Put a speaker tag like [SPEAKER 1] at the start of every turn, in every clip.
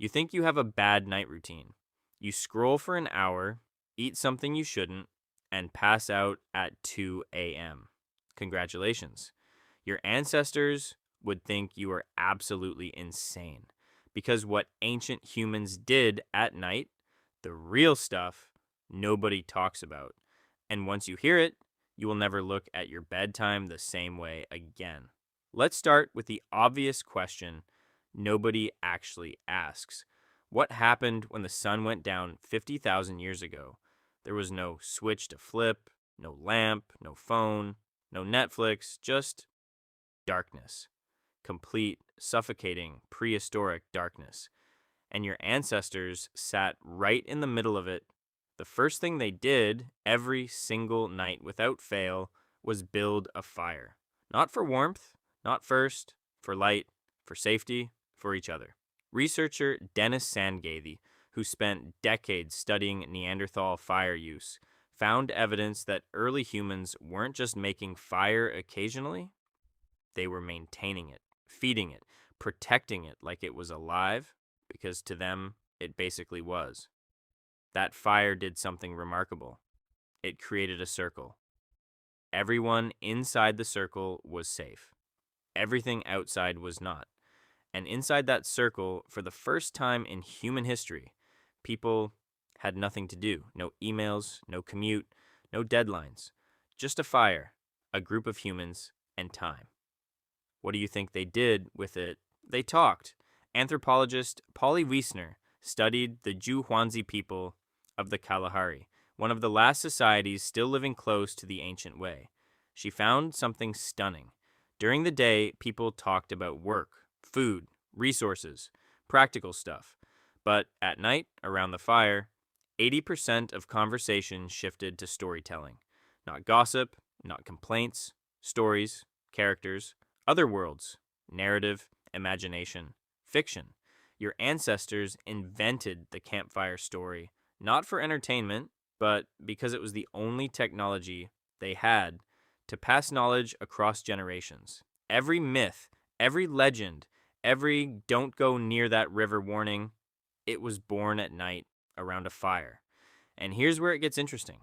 [SPEAKER 1] You think you have a bad night routine. You scroll for an hour, eat something you shouldn't, and pass out at 2 a.m. Congratulations. Your ancestors would think you are absolutely insane because what ancient humans did at night, the real stuff, nobody talks about. And once you hear it, you will never look at your bedtime the same way again. Let's start with the obvious question nobody actually asks. What happened when the sun went down 50,000 years ago? There was no switch to flip, no lamp, no phone, no Netflix, just darkness. Complete, suffocating, prehistoric darkness. And your ancestors sat right in the middle of it. The first thing they did every single night without fail was build a fire. Not for warmth, not first, for light, for safety, for each other. Researcher Dennis Sandgathy, who spent decades studying Neanderthal fire use, found evidence that early humans weren't just making fire occasionally, they were maintaining it, feeding it, protecting it like it was alive, because to them, it basically was. That fire did something remarkable. It created a circle. Everyone inside the circle was safe. Everything outside was not. And inside that circle, for the first time in human history, people had nothing to do. No emails, no commute, no deadlines. Just a fire, a group of humans, and time. What do you think they did with it? They talked. Anthropologist Polly Wiesner studied the Juhuanzi people of the Kalahari, one of the last societies still living close to the ancient way. She found something stunning. During the day, people talked about work, food, resources, practical stuff. But at night, around the fire, 80% of conversation shifted to storytelling. Not gossip, not complaints, stories, characters, other worlds, narrative, imagination, fiction. Your ancestors invented the campfire story, not for entertainment, but because it was the only technology they had to pass knowledge across generations. Every myth, every legend, every don't go near that river warning, it was born at night around a fire. And here's where it gets interesting.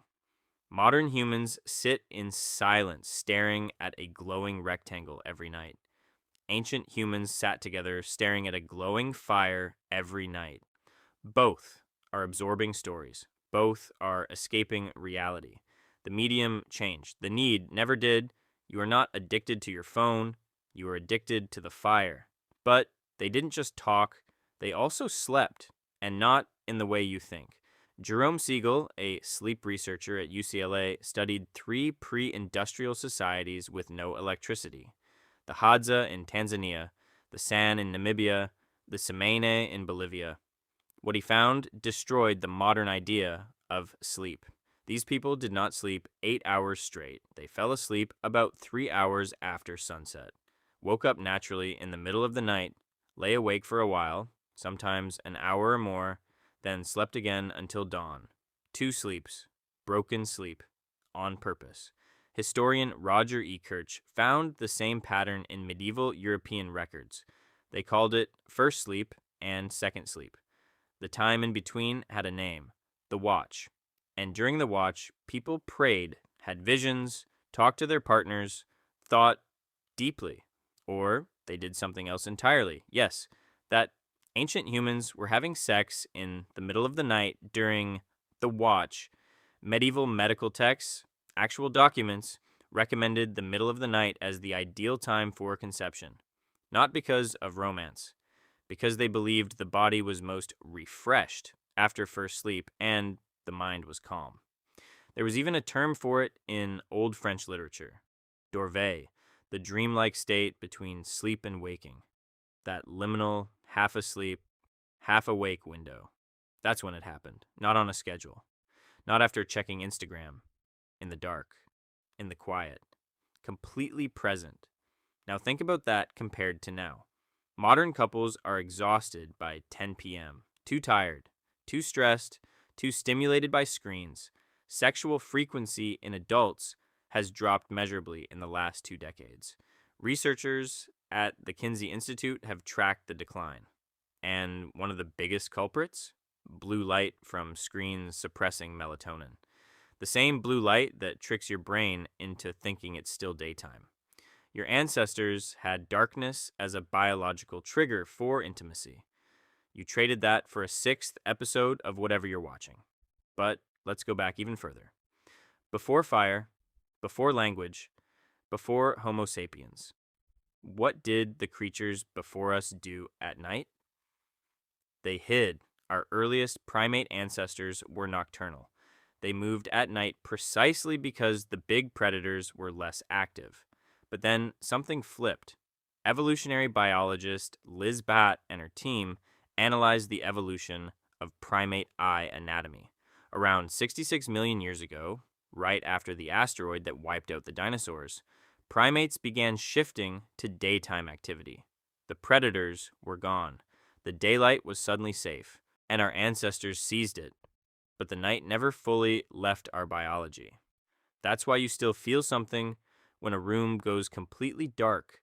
[SPEAKER 1] Modern humans sit in silence, staring at a glowing rectangle every night. Ancient humans sat together, staring at a glowing fire every night. Both are absorbing stories. Both are escaping reality. The medium changed. The need never did. You are not addicted to your phone. You are addicted to the fire. But they didn't just talk. They also slept, and not in the way you think. Jerome Siegel, a sleep researcher at UCLA, studied 3 pre-industrial societies with no electricity. The Hadza in Tanzania, the San in Namibia, the Semene in Bolivia. What he found destroyed the modern idea of sleep. These people did not sleep 8 hours straight. They fell asleep about 3 hours after sunset, woke up naturally in the middle of the night, lay awake for a while, sometimes an hour or more, then slept again until dawn. 2 sleeps, broken sleep, on purpose. Historian Roger E. Kirch found the same pattern in medieval European records. They called it first sleep and second sleep. The time in between had a name, the watch. And during the watch, people prayed, had visions, talked to their partners, thought deeply, or they did something else entirely. Yes, that ancient humans were having sex in the middle of the night during the watch. Medieval medical texts, actual documents, recommended the middle of the night as the ideal time for conception. Not because of romance, because they believed the body was most refreshed after first sleep and the mind was calm. There was even a term for it in Old French literature, dorveil, the dreamlike state between sleep and waking, that liminal, half asleep, half awake window. That's when it happened, not on a schedule, not after checking Instagram, in the dark, in the quiet, completely present. Now think about that compared to now. Modern couples are exhausted by 10 p.m., too tired, too stressed, too stimulated by screens. Sexual frequency in adults has dropped measurably in the last 2 decades. Researchers at the Kinsey Institute have tracked the decline. And one of the biggest culprits? Blue light from screens suppressing melatonin. The same blue light that tricks your brain into thinking it's still daytime. Your ancestors had darkness as a biological trigger for intimacy. You traded that for a sixth episode of whatever you're watching. But let's go back even further. Before fire, before language, before Homo sapiens, what did the creatures before us do at night? They hid. Our earliest primate ancestors were nocturnal. They moved at night precisely because the big predators were less active. But then something flipped. Evolutionary biologist Liz Batt and her team analyzed the evolution of primate eye anatomy. Around 66 million years ago, right after the asteroid that wiped out the dinosaurs, primates began shifting to daytime activity. The predators were gone. The daylight was suddenly safe, and our ancestors seized it. But the night never fully left our biology. That's why you still feel something when a room goes completely dark,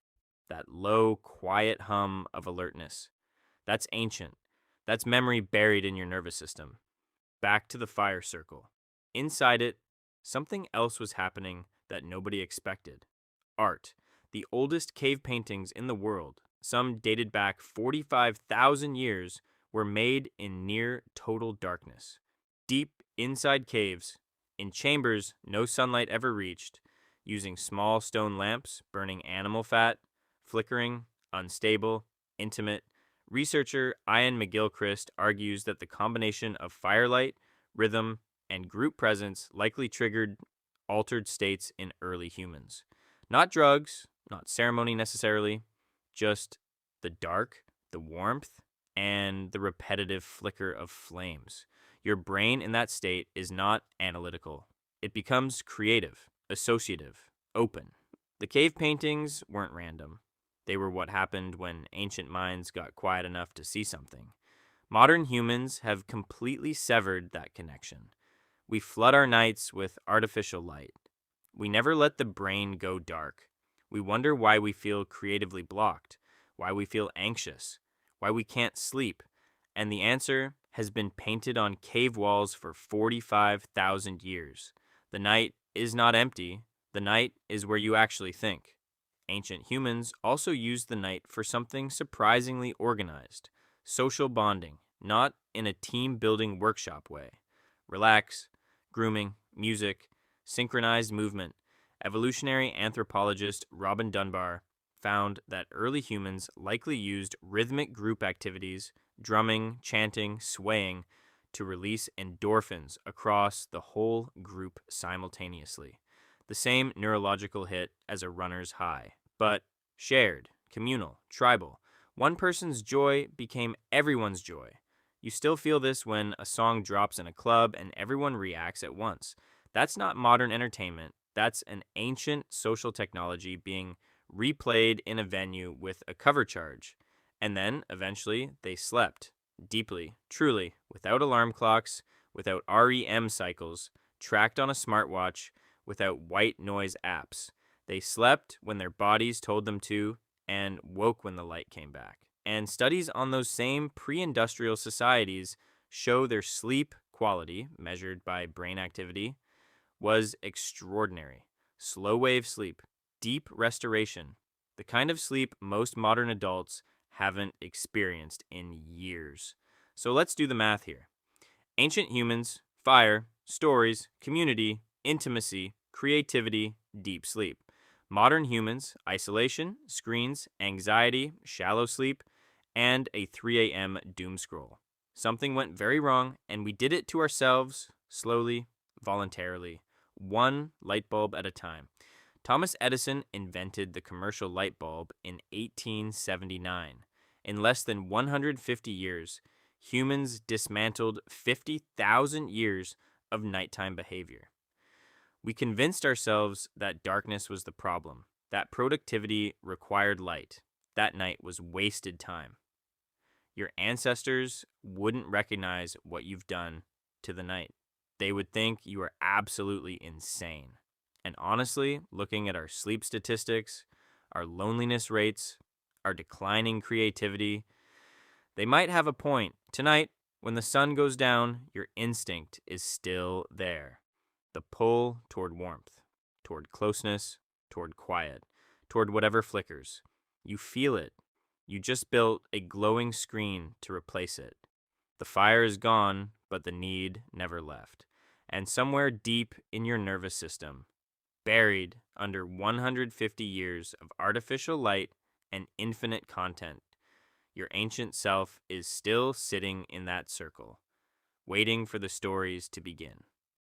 [SPEAKER 1] that low, quiet hum of alertness. That's ancient. That's memory buried in your nervous system. Back to the fire circle. Inside it, something else was happening that nobody expected. Art. The oldest cave paintings in the world, some dated back 45,000 years, were made in near total darkness. Deep inside caves, in chambers no sunlight ever reached, using small stone lamps burning animal fat, flickering, unstable, intimate. Researcher Ian McGilchrist argues that the combination of firelight, rhythm, and group presence likely triggered altered states in early humans. Not drugs, not ceremony necessarily, just the dark, the warmth, and the repetitive flicker of flames. Your brain in that state is not analytical. It becomes creative, associative, open. The cave paintings weren't random. They were what happened when ancient minds got quiet enough to see something. Modern humans have completely severed that connection. We flood our nights with artificial light. We never let the brain go dark. We wonder why we feel creatively blocked, why we feel anxious, why we can't sleep. And the answer has been painted on cave walls for 45,000 years. The night is not empty. The night is where you actually think. Ancient humans also used the night for something surprisingly organized. Social bonding, not in a team-building workshop way. Relax, grooming, music, synchronized movement. Evolutionary anthropologist Robin Dunbar found that early humans likely used rhythmic group activities, drumming, chanting, swaying, to release endorphins across the whole group simultaneously. The same neurological hit as a runner's high, but shared, communal, tribal. One person's joy became everyone's joy. You still feel this when a song drops in a club and everyone reacts at once. That's not modern entertainment. That's an ancient social technology being replayed in a venue with a cover charge. And then, eventually, they slept. Deeply, truly, without alarm clocks, without REM cycles, tracked on a smartwatch, without white noise apps. They slept when their bodies told them to and woke when the light came back. And studies on those same pre-industrial societies show their sleep quality, measured by brain activity, was extraordinary. Slow wave sleep, deep restoration, the kind of sleep most modern adults haven't experienced in years. So let's do the math here. Ancient humans, fire, stories, community, intimacy, creativity, deep sleep. Modern humans, isolation, screens, anxiety, shallow sleep, and a 3 a.m. doom scroll. Something went very wrong, and we did it to ourselves, slowly, voluntarily, one light bulb at a time. Thomas Edison invented the commercial light bulb in 1879. In less than 150 years, humans dismantled 50,000 years of nighttime behavior. We convinced ourselves that darkness was the problem, that productivity required light. That night was wasted time. Your ancestors wouldn't recognize what you've done to the night. They would think you are absolutely insane. And honestly, looking at our sleep statistics, our loneliness rates, our declining creativity, They might have a point. Tonight, when the sun goes down, your instinct is still there. The pull toward warmth, toward closeness, toward quiet, toward whatever flickers. You feel it. You just built a glowing screen to replace it. The fire is gone, but the need never left. And somewhere deep in your nervous system, buried under 150 years of artificial light and infinite content, your ancient self is still sitting in that circle, waiting for the stories to begin.